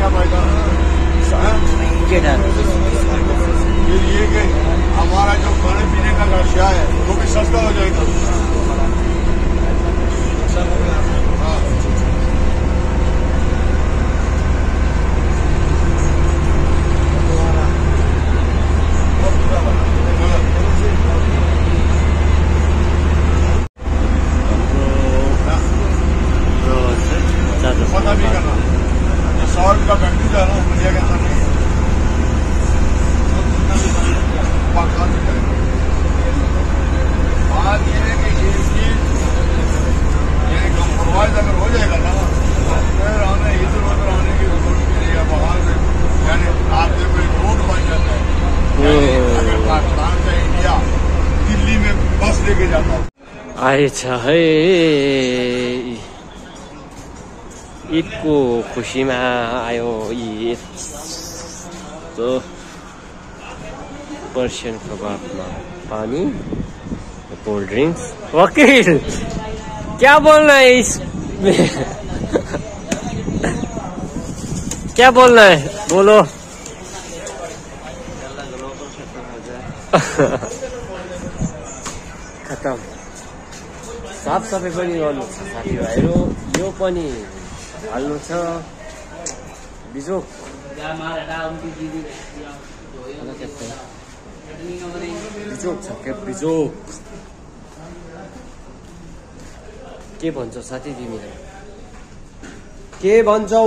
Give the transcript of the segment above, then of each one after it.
फिर ये कि हमारा जो खाने पीने का अशिया है वो भी सस्ता हो जाएगा। पता भी करना ये 100 रुपये का फैक्ट्री जो है ना इंडिया के अंदर नहीं है। बात ये है कि ये चीज ये कम्प्रोमाइज अगर हो जाएगा ना फिर हमें इधर उधर आने की जरूरत नहीं है। बाहर से यानी आप देखो एक रोड बन जाता है अगर पाकिस्तान से इंडिया दिल्ली में बस लेके जाता है। है ईदको खुसीमा आयो ईद तो पर्सियन कबाबमा पानी कोल्ड ड्रिंक्स। वकील क्या बोलना है इसमें? क्या बोलना है बोलो। खत्म। साफ सफाई पनि गर्नु छ साथीभाइहरू। यो पनि हाल्नु छ बिजोक। बिजोक छ क्या बिजोक? के भन्छौ साथी तिमीले? के भन्छौ?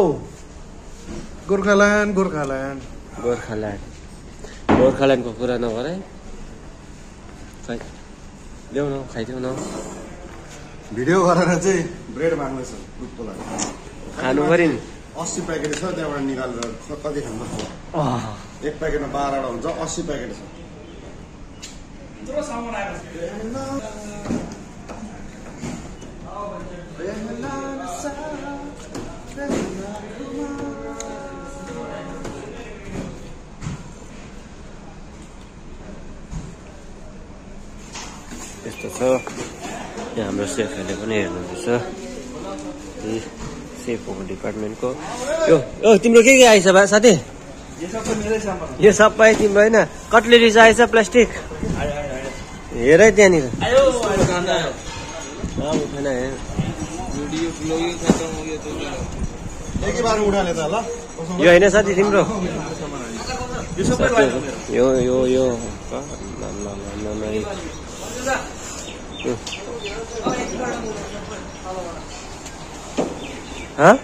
गोर्खाल्यान्ड गोर्खाल्यान्ड गोर्खाल्यान्ड गोर्खाल्यान्डको कुरा नगर है। खै ल्याउ न खाइदेऊ न। भिडियो गरेर चाहिँ ब्रेड माग्दैछ ग्रुपको लागि खानु पर्यो नि। 80 प्याकेट छ त्यहाँबाट निकालेर कति खानु? एक प्याकेटमा 12 वटा हुन्छ 80 प्याकेट छ। यस्तो छ। यहाँ हाम्रो सेफहरूले पनि हेर्नुहुँदैछ। सेफको डिपार्टमेन्टको यो तिम्रो के आएछ बा साथी? यो सबै तिम्रो होइन? कटलेरी चाहिएछ प्लास्टिक? हेर है त्यहाँनिर यो होइन साथी तिम्रो? यो यो यो हाँ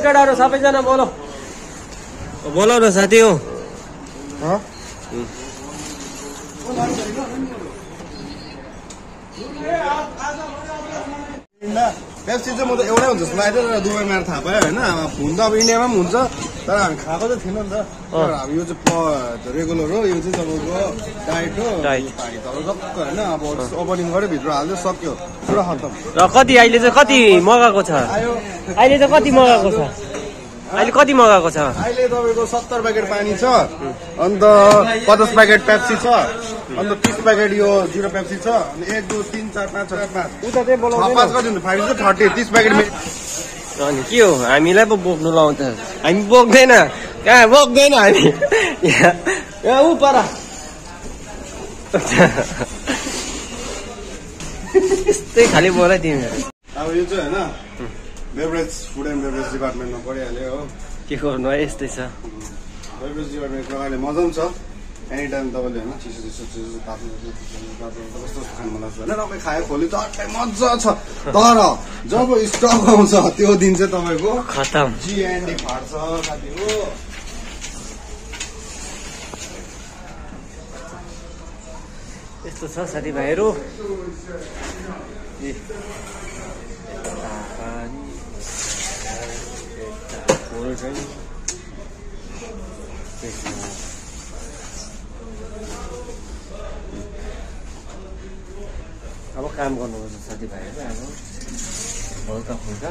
केटाहरू सबैजना बोलो बोलो न साथी हो। पेप्सी चाहिँ म त एउटै हुन्छ जस्तो लाग्यो तर दुबईमा आएर थाहा पायो होइन। हुन त अब इन्डियामा पनि हुन्छ तर हामी खाएको चाहिँ थिएन नि त। अब यो चाहिँ रेगुलर हो। यो चाहिँ तपाईँको डाइट हो। तपाईँको टक्क होइन अब ओपनिङ गऱ्यो भित्र हाल्यो सक्यो पुरा खत्तम। र कति अहिले चाहिँ कति मगाएको छ? अहिले चाहिँ कति मगाएको छ? अहिले कति मगाएको छ? अहिले तपाईँको 70 प्याकेट पानी छ अन्त 50 प्याकेट पेप्सी छ अन्त 30 प्याकेट यो जिरो पेप्सी छ अनि 1 2 3 4 5 6 5 उता चाहिँ बोलाउँदैन 5 कति हुन्छ 5 30 30 प्याकेट अनि के हो हामीलाई पो बोक्नु लाउँछ? हामी बोक्दैन कहाँ बोक्दैन हामी यहाँ ऊ पर त्यस्तै खालि बोल तिमीहरू। अब यो चाहिँ होइन बेभरेज फुड एन्ड बेभरेज डिपार्टमेन्टमा परिहाल्यो हो। के गर्नु है यस्तै छ। बेभरेज डिपार्टमेन्टको अहिले मजा पनि छ। एनी टाइम तपाईँले होइन चिसो चिसो चिसो तातो कस्तो खानु मन लाग्छ होइन तपाईँ खायो खोल्यो चट्टै मजा छ। तर जब स्टक आउँछ त्यो दिन चाहिँ तपाईँको खतम जिएनडी फाट्छ साथी हो। यस्तो छ साथीभाइहरू। अब काम गर्नुपर्छ साथीभाइहरू। अब हल्का फुल्का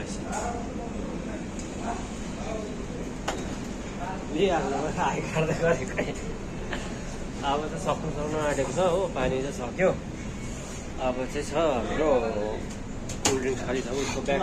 रहेछ। लिइहाल्नु आइ काट्दै गरेको अब त सक्नु आँटेको छ हो। पानी चाहिँ सक्यो। अब चाहिँ छ हाम्रो कोल्ड ड्रिङ्क्स खालि छ उसको ब्याग।